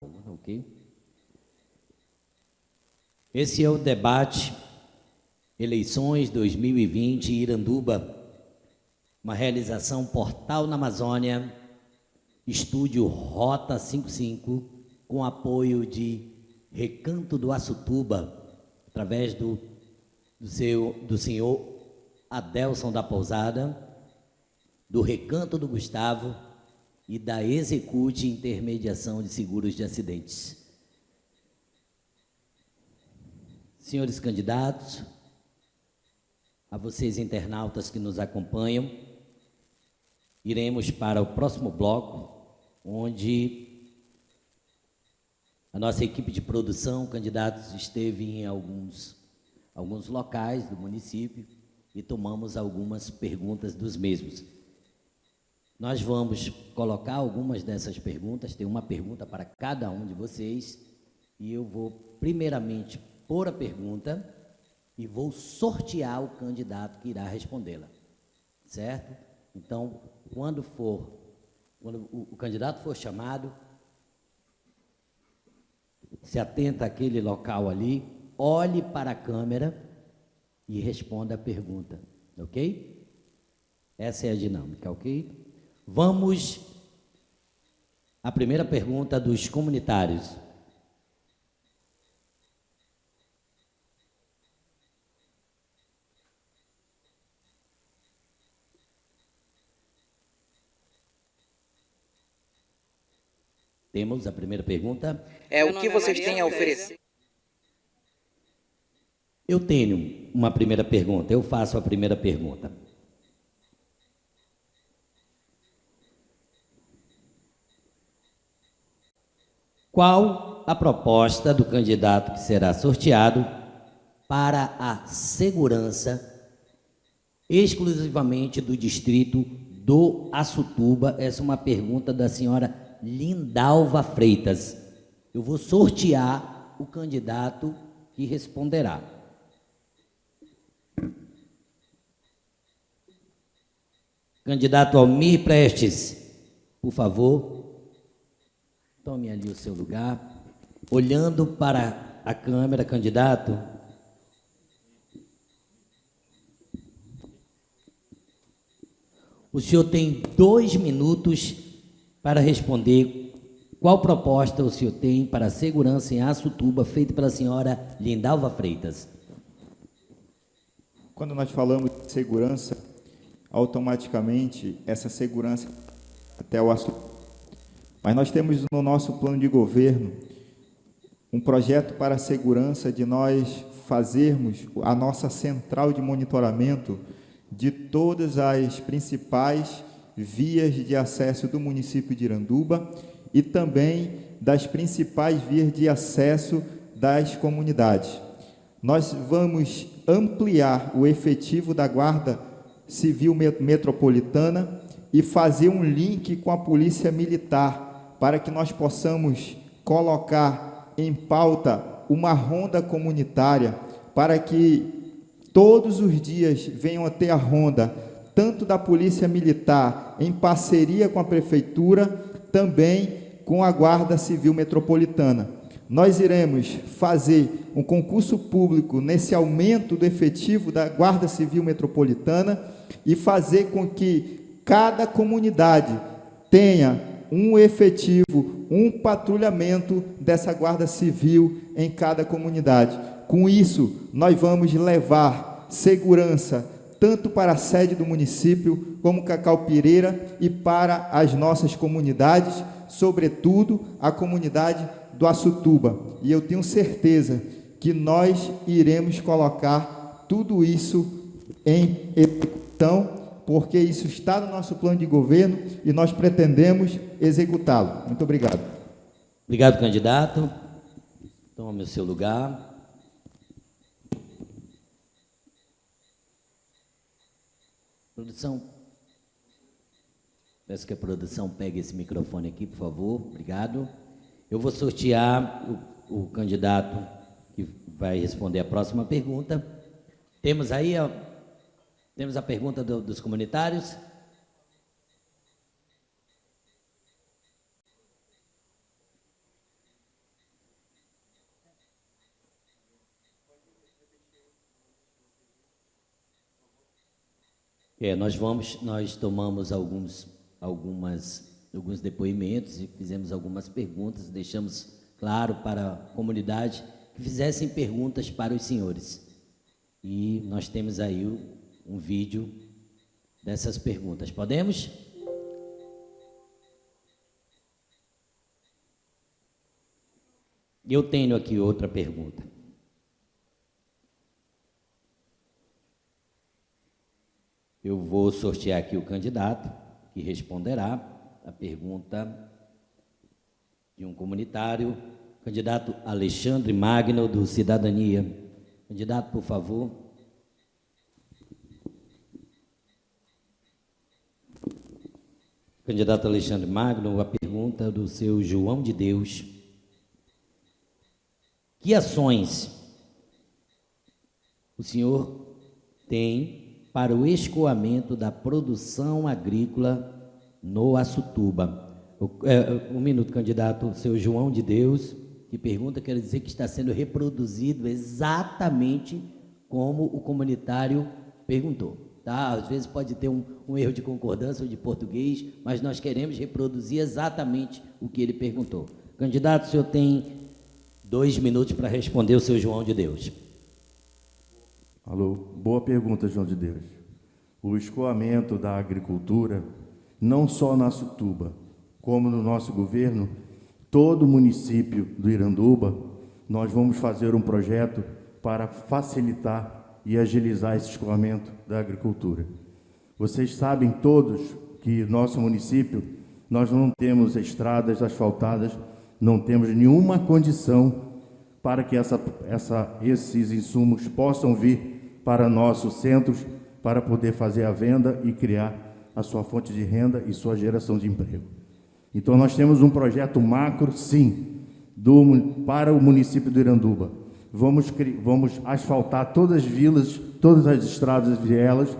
Ok? Esse é o debate Eleições 2020 Iranduba, uma realização Portal na Amazônia, Estúdio Rota 55, com apoio de Recanto do Açutuba, através do senhor Adelson da Pousada, do Recanto do Gustavo e da Execute Intermediação de Seguros de Acidentes. Senhores candidatos, a vocês internautas que nos acompanham, iremos para o próximo bloco, onde a nossa equipe de produção, candidatos, esteve em alguns locais do município e tomamos algumas perguntas dos mesmos. Nós vamos colocar algumas dessas perguntas, tem uma pergunta para cada um de vocês, e eu vou primeiramente pôr a pergunta e vou sortear o candidato que irá respondê-la, certo? Então, quando o candidato for chamado, se atenta àquele local ali, olhe para a câmera e responda a pergunta, ok? Essa é a dinâmica, ok? Vamos à primeira pergunta dos comunitários. Temos a primeira pergunta. O que vocês têm a oferecer? Eu tenho uma primeira pergunta, eu faço a primeira pergunta. Qual a proposta do candidato que será sorteado para a segurança exclusivamente do distrito do Açutuba? Essa é uma pergunta da senhora Lindalva Freitas. Eu vou sortear o candidato que responderá. Candidato Almir Prestes, por favor, tome ali o seu lugar. Olhando para a câmera, candidato. O senhor tem 2 minutos para responder qual proposta o senhor tem para a segurança em Açutuba, feita pela senhora Lindalva Freitas. Quando nós falamos de segurança, automaticamente essa segurança até o Açutuba. Mas nós temos no nosso plano de governo um projeto para a segurança de nós fazermos a nossa central de monitoramento de todas as principais vias de acesso do município de Iranduba e também das principais vias de acesso das comunidades. Nós vamos ampliar o efetivo da Guarda Civil Metropolitana e fazer um link com a Polícia Militar para que nós possamos colocar em pauta uma ronda comunitária para que todos os dias venham a ter a ronda, tanto da Polícia Militar, em parceria com a Prefeitura, também com a Guarda Civil Metropolitana. Nós iremos fazer um concurso público nesse aumento do efetivo da Guarda Civil Metropolitana e fazer com que cada comunidade tenha um efetivo, um patrulhamento dessa Guarda Civil em cada comunidade. Com isso, nós vamos levar segurança tanto para a sede do município, como Cacaupireira, e para as nossas comunidades, sobretudo a comunidade do Açutuba. E eu tenho certeza que nós iremos colocar tudo isso em execução, porque isso está no nosso plano de governo e nós pretendemos executá-lo. Muito obrigado. Obrigado, candidato. Tome o seu lugar. Produção, peço que a produção pegue esse microfone aqui, por favor. Obrigado. Eu vou sortear o candidato que vai responder a próxima pergunta. Temos aí temos a pergunta dos comunitários. Nós tomamos alguns depoimentos e fizemos algumas perguntas, deixamos claro para a comunidade que fizessem perguntas para os senhores. E nós temos aí um vídeo dessas perguntas. Podemos? Eu tenho aqui outra pergunta. Eu vou sortear aqui o candidato que responderá a pergunta de um comunitário, candidato Alexandre Magno, do Cidadania. Candidato, por favor. Candidato Alexandre Magno, a pergunta do seu João de Deus. Que ações o senhor tem para o escoamento da produção agrícola no Açutuba? Um minuto, candidato, seu João de Deus, que pergunta, quer dizer que está sendo reproduzido exatamente como o comunitário perguntou. Tá? Às vezes pode ter um erro de concordância ou de português, mas nós queremos reproduzir exatamente o que ele perguntou. Candidato, o senhor tem 2 minutos para responder o seu João de Deus. Alô, boa pergunta, João de Deus. O escoamento da agricultura, não só na Açutuba, como no nosso governo, todo o município do Iranduba, nós vamos fazer um projeto para facilitar e agilizar esse escoamento da agricultura. Vocês sabem todos que nosso município, nós não temos estradas asfaltadas, não temos nenhuma condição para que esses insumos possam vir para nossos centros, para poder fazer a venda e criar a sua fonte de renda e sua geração de emprego. Então, nós temos um projeto macro, sim, para o município do Iranduba. Vamos asfaltar todas as vilas, todas as estradas e vielas,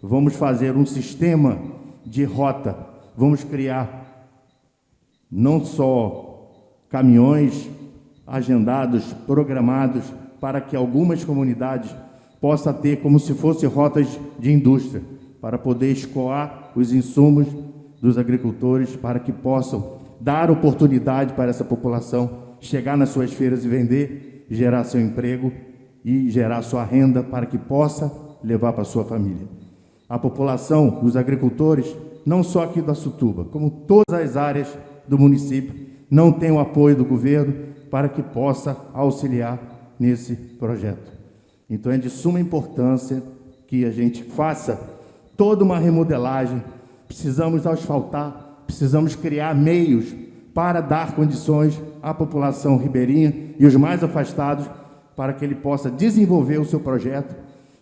vamos fazer um sistema de rota, vamos criar não só caminhões agendados, programados, para que algumas comunidades possam ter como se fossem rotas de indústria, para poder escoar os insumos dos agricultores, para que possam dar oportunidade para essa população chegar nas suas feiras e vender, gerar seu emprego e gerar sua renda para que possa levar para a sua família. A população, os agricultores, não só aqui da Açutuba, como todas as áreas do município, não tem o apoio do governo para que possa auxiliar nesse projeto. Então, é de suma importância que a gente faça toda uma remodelagem. Precisamos asfaltar, precisamos criar meios para dar condições à população ribeirinha e os mais afastados para que ele possa desenvolver o seu projeto,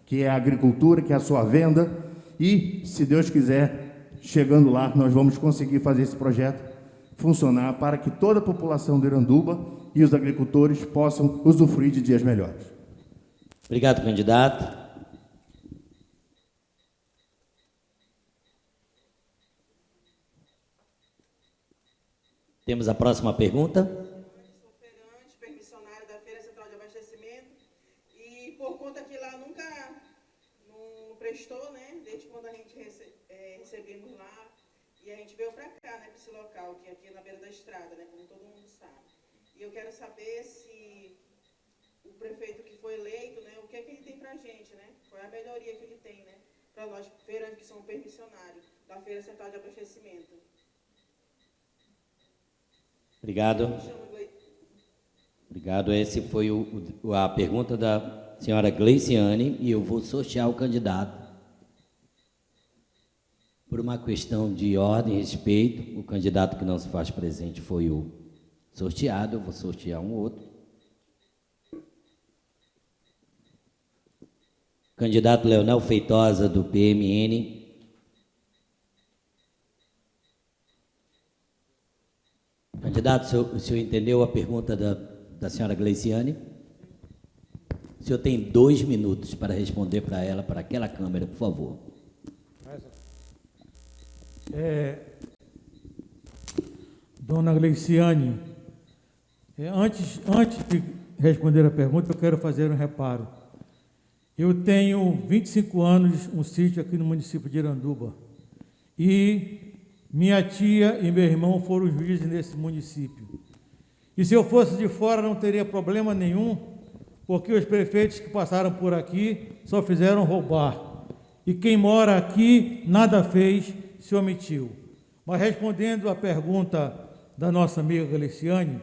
que é a agricultura, que é a sua venda, e, se Deus quiser, chegando lá, nós vamos conseguir fazer esse projeto funcionar para que toda a população do Iranduba e os agricultores possam usufruir de dias melhores. Obrigado, candidato. Temos a próxima pergunta. Sou feirante, permissionário da Feira Central de Abastecimento, e por conta que lá nunca não prestou, né, desde quando a gente recebemos lá, e a gente veio para cá, né, para esse local, que é aqui na beira da estrada, né, como todo mundo sabe. E eu quero saber se o prefeito que foi eleito, né, o que é que ele tem para a gente, né, qual é a melhoria que ele tem, né, para nós feirantes que somos permissionários da Feira Central de Abastecimento. Obrigado. Obrigado. Essa foi a pergunta da senhora Gleiciane, e eu vou sortear o candidato. Por uma questão de ordem e respeito, o candidato que não se faz presente foi o sorteado, eu vou sortear um outro. Candidato Leonel Feitosa, do PMN. Candidato, o senhor entendeu a pergunta da senhora Gleiciane? O senhor tem 2 minutos para responder para ela, para aquela câmera, por favor. Dona Gleiciane, antes de responder a pergunta, eu quero fazer um reparo. Eu tenho 25 anos, um sítio aqui no município de Iranduba. E minha tia e meu irmão foram juízes nesse município. E se eu fosse de fora não teria problema nenhum, porque os prefeitos que passaram por aqui só fizeram roubar. E quem mora aqui nada fez, se omitiu. Mas respondendo à pergunta da nossa amiga Galiciane,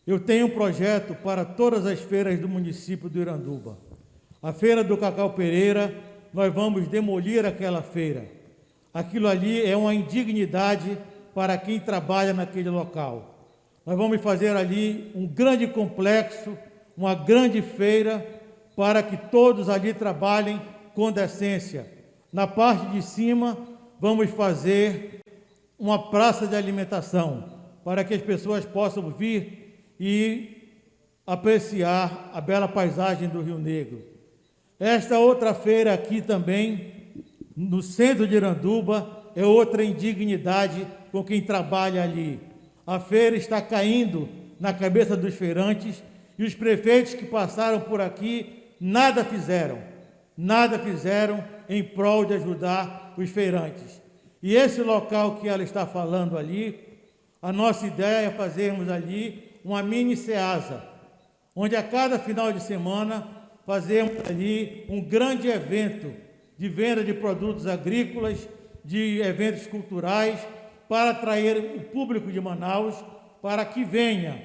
eu tenho um projeto para todas as feiras do município do Iranduba. A feira do Cacau Pereira, nós vamos demolir aquela feira. Aquilo ali é uma indignidade para quem trabalha naquele local. Nós vamos fazer ali um grande complexo, uma grande feira, para que todos ali trabalhem com decência. Na parte de cima, vamos fazer uma praça de alimentação, para que as pessoas possam vir e apreciar a bela paisagem do Rio Negro. Esta outra feira aqui também, no centro de Iranduba, é outra indignidade com quem trabalha ali. A feira está caindo na cabeça dos feirantes e os prefeitos que passaram por aqui nada fizeram em prol de ajudar os feirantes. E esse local que ela está falando ali, a nossa ideia é fazermos ali uma mini Ceasa, onde a cada final de semana fazemos ali um grande evento de venda de produtos agrícolas, de eventos culturais, para atrair o público de Manaus, para que venha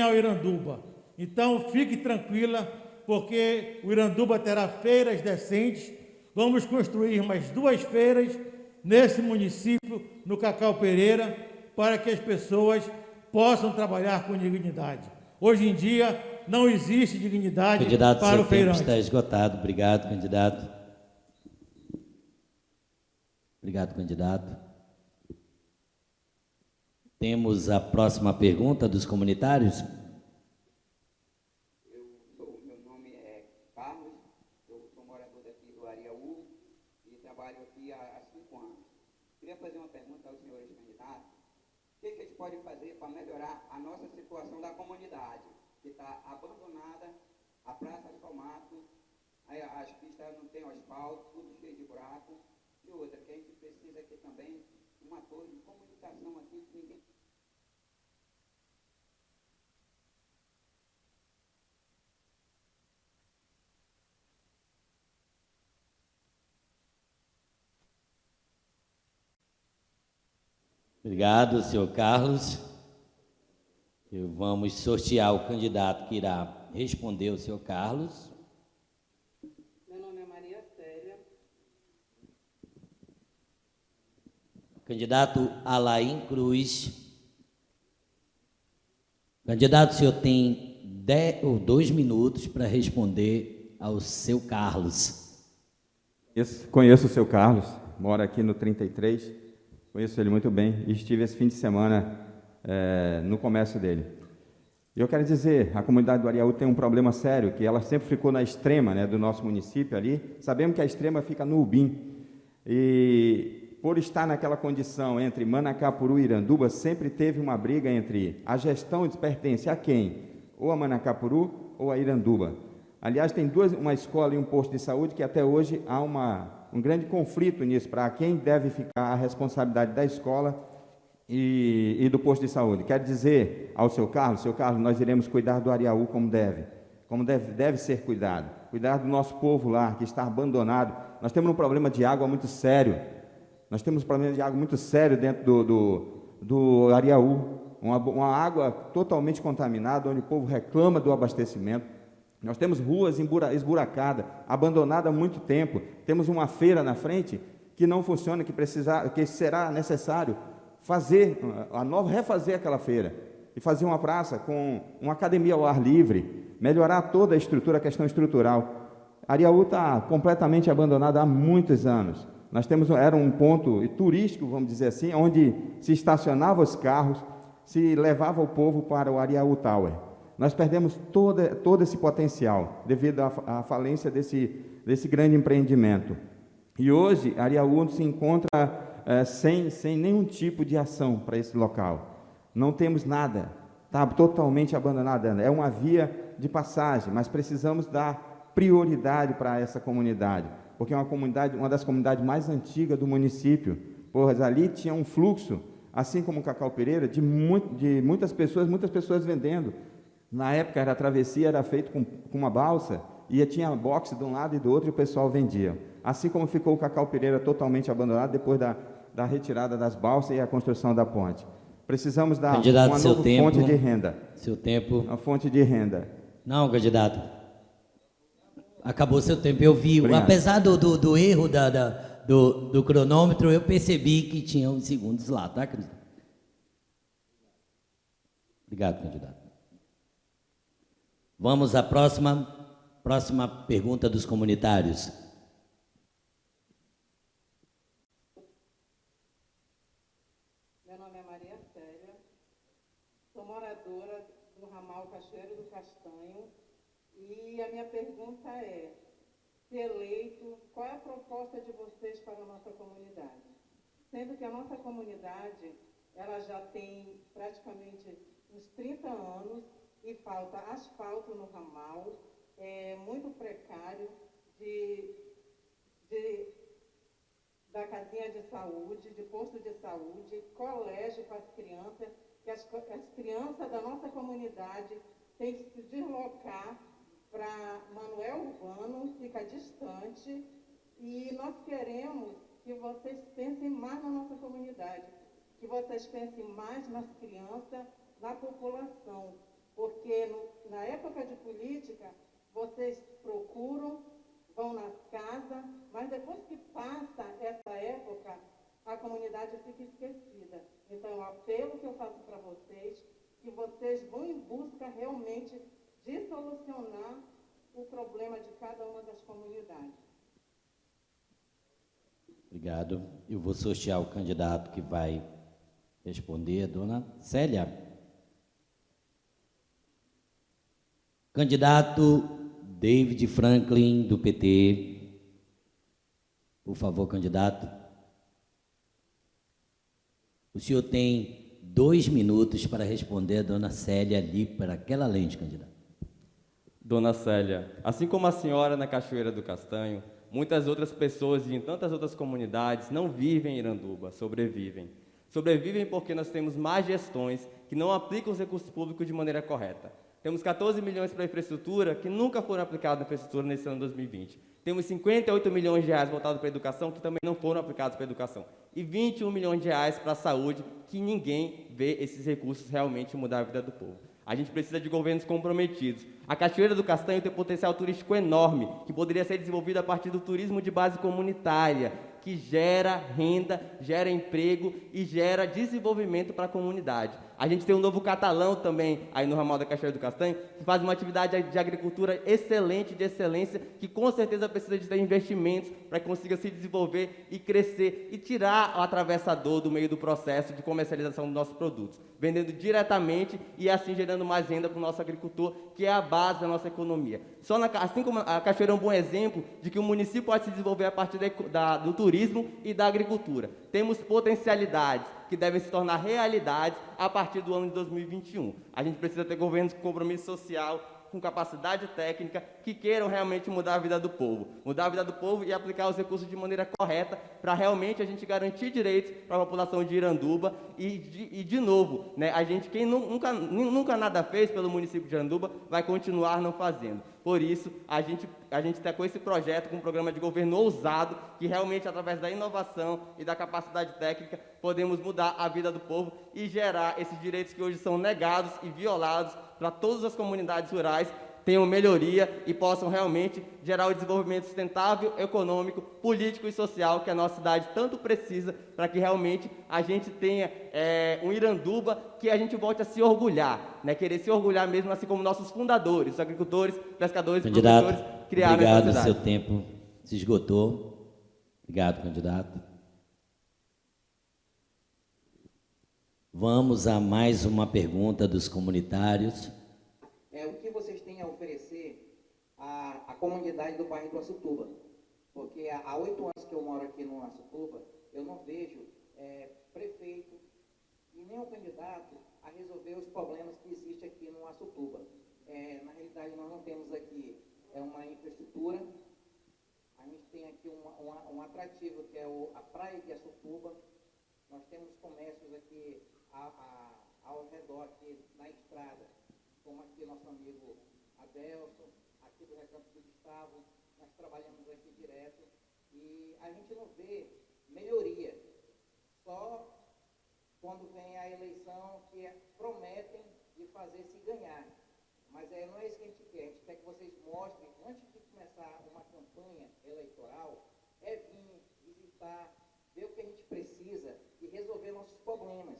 ao Iranduba. Então, fique tranquila, porque o Iranduba terá feiras decentes. Vamos construir mais 2 feiras nesse município, no Cacau Pereira, para que as pessoas possam trabalhar com dignidade. Hoje em dia, não existe dignidade candidato, para o feirante. Candidato, seu tempo está esgotado. Obrigado, candidato. Obrigado, candidato. Temos a próxima pergunta dos comunitários. Meu nome é Carlos, eu sou morador daqui do Ariaú e trabalho aqui há 5 anos. Queria fazer uma pergunta aos senhores candidatos. O que eles podem fazer para melhorar a nossa situação da comunidade, que está abandonada, a praça de mato, as pistas não tem asfalto, tudo cheio de buraco, e outra, que a gente precisa aqui também, uma torre de comunicação aqui, que ninguém... Obrigado, senhor Carlos. Vamos sortear o candidato que irá responder o senhor Carlos. Meu nome é Maria Célia. Candidato Alain Cruz. Candidato, o senhor tem 2 minutos para responder ao seu Carlos. Conheço o seu Carlos, mora aqui no 33, conheço ele muito bem e estive esse fim de semana no comércio dele. Eu quero dizer, a comunidade do Ariaú tem um problema sério, que ela sempre ficou na extrema, né, do nosso município ali. Sabemos que a extrema fica no Ubim. E por estar naquela condição entre Manacapuru e Iranduba, sempre teve uma briga entre a gestão pertence a quem? Ou a Manacapuru ou a Iranduba. Aliás, tem uma escola e um posto de saúde que até hoje há um grande conflito nisso, para quem deve ficar a responsabilidade da escola e do posto de saúde. Quero dizer ao seu Carlos, nós iremos cuidar do Ariaú como deve ser cuidado. Cuidar do nosso povo lá, que está abandonado. Nós temos um problema de água muito sério. Dentro do Ariaú. Uma água totalmente contaminada, onde o povo reclama do abastecimento. Nós temos ruas esburacadas, abandonadas há muito tempo. Temos uma feira na frente que não funciona, que será necessário refazer aquela feira e fazer uma praça com uma academia ao ar livre, melhorar toda a estrutura, a questão estrutural. Ariaú está completamente abandonado há muitos anos. Era um ponto turístico, vamos dizer assim, onde se estacionavam os carros, se levava o povo para o Ariaú Tower. Nós perdemos todo esse potencial devido à falência desse grande empreendimento. E hoje, Ariaú se encontra sem nenhum tipo de ação para esse local. Não temos nada, está totalmente abandonada. É uma via de passagem, mas precisamos dar prioridade para essa comunidade, porque é uma das comunidades mais antigas do município, pois ali tinha um fluxo, assim como o Cacau Pereira, de muitas pessoas vendendo. Na época, a travessia era feita com uma balsa, e tinha boxe de um lado e do outro, e o pessoal vendia. Assim como ficou o Cacau Pereira totalmente abandonado depois da retirada das balsas e a construção da ponte. Precisamos dar Candidato, uma seu nova tempo. fonte de renda. Seu tempo. Uma fonte de renda. Não, candidato. Acabou seu tempo. Eu vi. Obrigado. Apesar do erro do cronômetro, eu percebi que tinha uns segundos lá, tá, candidato? Obrigado, candidato. Vamos à próxima pergunta dos comunitários. Meu nome é Maria Célia, sou moradora do ramal Cachoeiro do Castanho e a minha pergunta é, se eleito, qual é a proposta de vocês para a nossa comunidade? Sendo que a nossa comunidade, ela já tem praticamente uns 30 anos e falta asfalto no ramal, é muito precário da casinha de saúde, de posto de saúde, colégio para as crianças, que as crianças da nossa comunidade têm que se deslocar para Manuel Urbano, fica distante, e nós queremos que vocês pensem mais na nossa comunidade, que vocês pensem mais nas crianças, na população, porque na época de política, vocês procuram, vão nas casas, mas depois que passa essa época, a comunidade fica esquecida. Então, o apelo que eu faço para vocês, que vocês vão em busca realmente de solucionar o problema de cada uma das comunidades. Obrigado. Eu vou sortear o candidato que vai responder, dona Célia. Candidato David Franklin, do PT. Por favor, candidato. O senhor tem 2 minutos para responder a dona Célia ali para aquela lente, candidato. Dona Célia, assim como a senhora na Cachoeira do Castanho, muitas outras pessoas em tantas outras comunidades não vivem em Iranduba, sobrevivem. Sobrevivem porque nós temos más gestões que não aplicam os recursos públicos de maneira correta. Temos 14 milhões para a infraestrutura que nunca foram aplicados na infraestrutura nesse ano de 2020. Temos 58 milhões de reais voltados para a educação que também não foram aplicados para a educação. E 21 milhões de reais para a saúde que ninguém vê esses recursos realmente mudar a vida do povo. A gente precisa de governos comprometidos. A Cachoeira do Castanho tem um potencial turístico enorme, que poderia ser desenvolvido a partir do turismo de base comunitária, que gera renda, gera emprego e gera desenvolvimento para a comunidade. A gente tem um novo catalão também aí no ramal da Cachoeira do Castanho, que faz uma atividade de agricultura excelente, de excelência, que com certeza precisa de ter investimentos para que consiga se desenvolver e crescer e tirar o atravessador do meio do processo de comercialização dos nossos produtos, vendendo diretamente e assim gerando mais renda para o nosso agricultor, que é a base da nossa economia. Assim como a Cachoeira é um bom exemplo de que o município pode se desenvolver a partir do turismo e da agricultura. Temos potencialidades que devem se tornar realidades a partir do ano de 2021. A gente precisa ter governos com compromisso social, com capacidade técnica, que queiram realmente mudar a vida do povo. Mudar a vida do povo e aplicar os recursos de maneira correta para realmente a gente garantir direitos para a população de Iranduba e de novo, né, quem nunca nada fez pelo município de Iranduba, vai continuar não fazendo. Por isso, a gente está com esse projeto, com um programa de governo ousado, que realmente, através da inovação e da capacidade técnica, podemos mudar a vida do povo e gerar esses direitos que hoje são negados e violados para todas as comunidades rurais, tenham melhoria e possam realmente gerar o desenvolvimento sustentável, econômico, político e social que a nossa cidade tanto precisa para que realmente a gente tenha um Iranduba que a gente volte a se orgulhar, né? Querer se orgulhar mesmo, assim como nossos fundadores, os agricultores, pescadores e produtores criaram obrigado, essa cidade. seu tempo se esgotou. Obrigado, candidato. Vamos a mais uma pergunta dos comunitários. O que vocês têm a oferecer à comunidade do bairro do Açutuba? Porque há 8 anos que eu moro aqui no Açutuba, eu não vejo prefeito e nem o candidato a resolver os problemas que existem aqui no Açutuba. Na realidade, nós não temos aqui é uma infraestrutura. A gente tem aqui um atrativo que é a Praia de Açutuba. Nós temos comércios aqui ao redor, aqui na estrada, como aqui nosso amigo Adelson, aqui do Recanto do Gustavo. Nós trabalhamos aqui direto e a gente não vê melhoria. Só quando vem a eleição que prometem de fazer se ganhar. Mas não é isso que a gente quer. A gente quer que vocês mostrem, antes de começar uma campanha eleitoral, vir visitar, ver o que a gente precisa e resolver nossos problemas.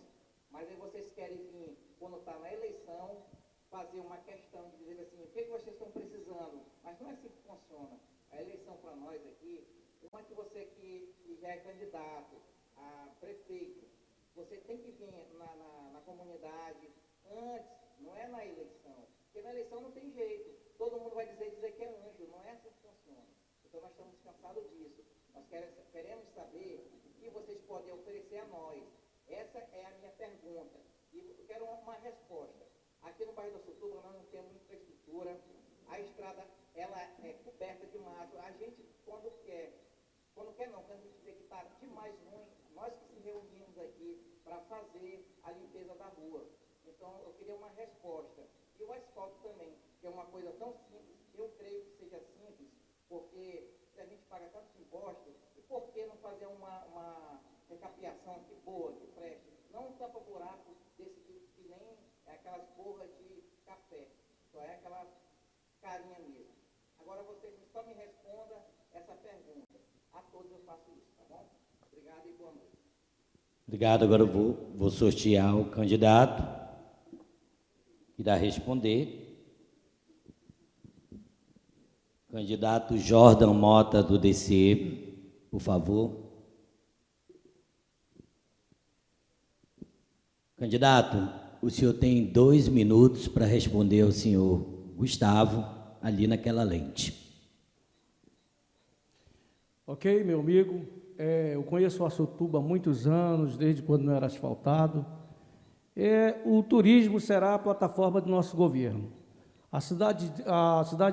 Mas aí vocês querem vir, quando está na eleição, fazer uma questão de dizer assim, o que vocês estão precisando? Mas não é assim que funciona. A eleição para nós aqui, uma que você que já é candidato a prefeito, você tem que vir na comunidade antes, não é na eleição. Porque na eleição não tem jeito. Todo mundo vai dizer que é anjo. Não é assim que funciona. Então nós estamos cansados disso. Nós queremos saber o que vocês podem oferecer a nós. Essa é a minha pergunta. E eu quero uma resposta. Aqui no bairro da Açutuba nós não temos infraestrutura. A estrada ela é coberta de mato. A gente, quando a gente vê que está demais ruim, nós que se reunimos aqui para fazer a limpeza da rua. Então, eu queria uma resposta. E o asfalto também, que é uma coisa tão simples, eu creio que seja simples, porque se a gente paga tantos impostos, e por que não fazer uma recapeação aqui boa, que preste? Não um tapa-buraco desse que nem aquelas borras de café, só é aquela carinha mesmo. Agora, vocês só me respondam essa pergunta. A todos eu faço isso, tá bom? Obrigado e boa noite. Obrigado. Agora eu vou sortear o candidato que irá responder. Candidato Jordan Mota, do DC, por favor. Candidato, o senhor tem 2 minutos para responder ao senhor Gustavo, ali naquela lente. Ok, meu amigo, eu conheço o Açutuba há muitos anos, desde quando não era asfaltado. O turismo será a plataforma do nosso governo. A cidade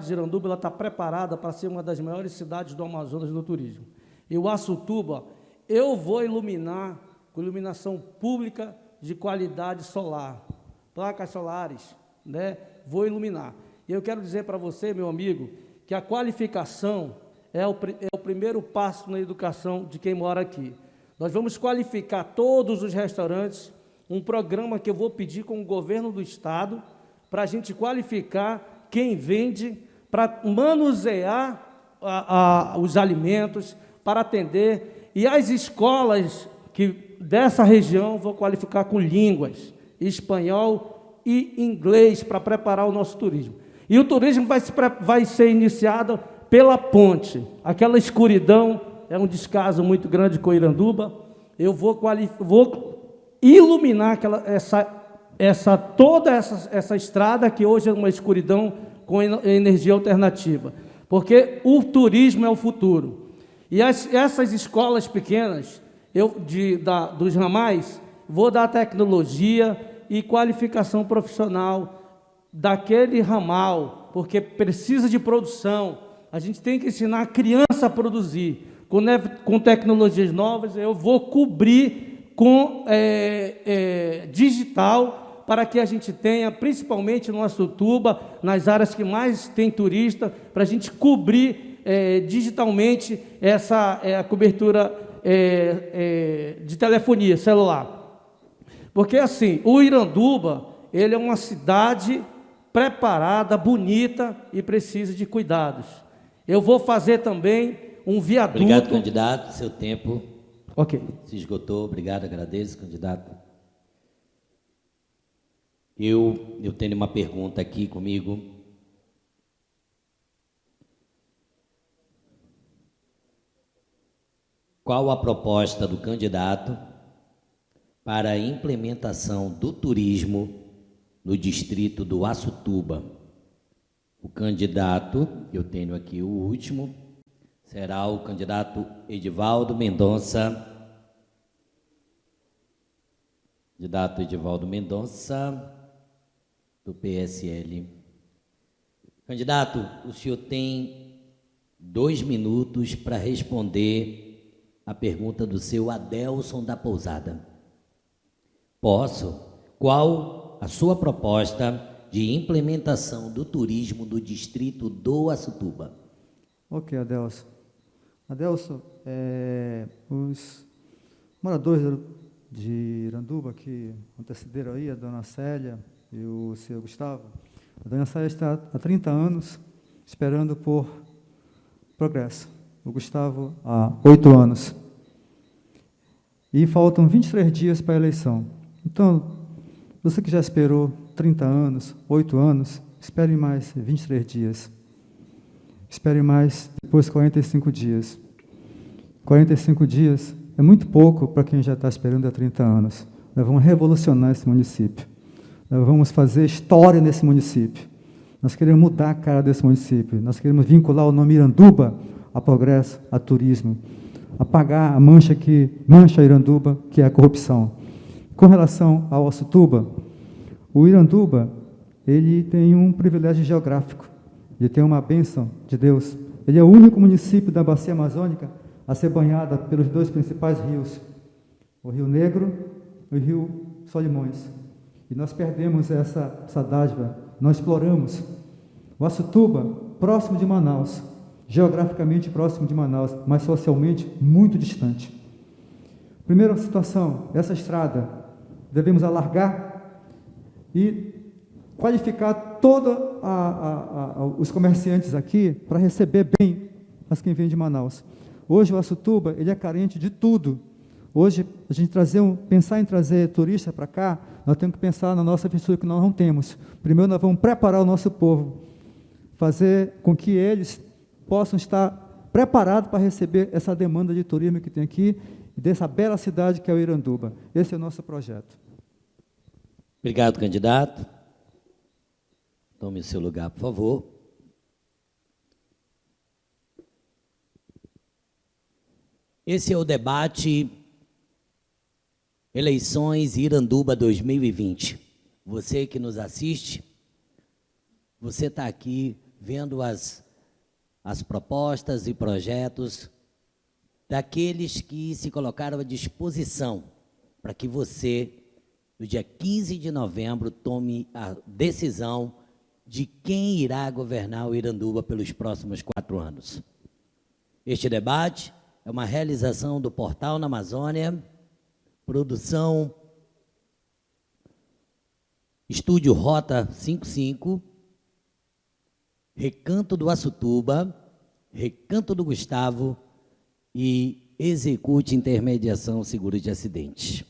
de Iranduba está preparada para ser uma das maiores cidades do Amazonas no turismo. E o Açutuba, eu vou iluminar com iluminação pública de qualidade solar, placas solares, né? Vou iluminar. E eu quero dizer para você, meu amigo, que a qualificação é o primeiro passo na educação de quem mora aqui. Nós vamos qualificar todos os restaurantes, um programa que eu vou pedir com o governo do estado, para a gente qualificar quem vende, para manusear os alimentos, para atender, e as escolas dessa região vou qualificar com línguas, espanhol e inglês, para preparar o nosso turismo. E o turismo vai ser iniciado pela ponte. Aquela escuridão é um descaso muito grande com Iranduba. Eu vou iluminar toda essa estrada que hoje é uma escuridão com energia alternativa, porque o turismo é o futuro. E essas escolas pequenas, dos ramais, vou dar tecnologia e qualificação profissional daquele ramal, porque precisa de produção. A gente tem que ensinar a criança a produzir. Com tecnologias novas, eu vou cobrir com digital, para que a gente tenha, principalmente no Açutuba, nas áreas que mais tem turista, para a gente cobrir digitalmente a cobertura de telefonia celular. Porque, assim, o Iranduba, ele é uma cidade preparada, bonita e precisa de cuidados. Eu vou fazer também um viaduto. Obrigado, candidato. Seu tempo se esgotou. Obrigado, agradeço, candidato. Eu tenho uma pergunta aqui comigo. Qual a proposta do candidato para a implementação do turismo no distrito do Açutuba? O candidato, eu tenho aqui o último, será o candidato Edivaldo Mendonça. Candidato Edivaldo Mendonça, do PSL. Candidato, o senhor tem 2 minutos para responder a pergunta do seu Adelson da Pousada. Posso? Qual a sua proposta de implementação do turismo do distrito do Açutuba? Ok, Adelson. Adelson, os moradores de Iranduba que antecederam aí, a dona Célia e o senhor Gustavo, a dona Célia está há 30 anos esperando por progresso. O Gustavo há 8 anos. E faltam 23 dias para a eleição. Então, você que já esperou 30 anos, 8 anos, espere mais 23 dias. Espere mais depois 45 dias. 45 dias é muito pouco para quem já está esperando há 30 anos. Nós vamos revolucionar esse município. Nós vamos fazer história nesse município. Nós queremos mudar a cara desse município. Nós queremos vincular o nome Iranduba a progresso, a turismo. Apagar a mancha que mancha Iranduba, que é a corrupção. Com relação ao Açutuba, o Iranduba, ele tem um privilégio geográfico, ele tem uma bênção de Deus. Ele é o único município da bacia amazônica a ser banhada pelos 2 principais rios, o Rio Negro e o Rio Solimões. E nós perdemos essa dádiva, nós exploramos. O Açutuba, próximo de Manaus, geograficamente próximo de Manaus, mas socialmente muito distante. Primeira situação, essa estrada, devemos alargar e qualificar todos os comerciantes aqui para receber bem as quem vem de Manaus. Hoje o Açutuba, ele é carente de tudo. Hoje, a gente pensar em trazer turista para cá, nós temos que pensar na nossa infraestrutura que nós não temos. Primeiro, nós vamos preparar o nosso povo, fazer com que eles possam estar preparados para receber essa demanda de turismo que tem aqui, e dessa bela cidade que é o Iranduba. Esse é o nosso projeto. Obrigado, candidato. Tome o seu lugar, por favor. Esse é o debate Eleições Iranduba 2020. Você que nos assiste, você está aqui vendo as propostas e projetos daqueles que se colocaram à disposição para que você, no dia 15 de novembro, tome a decisão de quem irá governar o Iranduba pelos próximos 4 anos. Este debate é uma realização do Portal na Amazônia, produção Estúdio Rota 55, Recanto do Açutuba, Recanto do Gustavo e Execute Intermediação Seguro de Acidentes.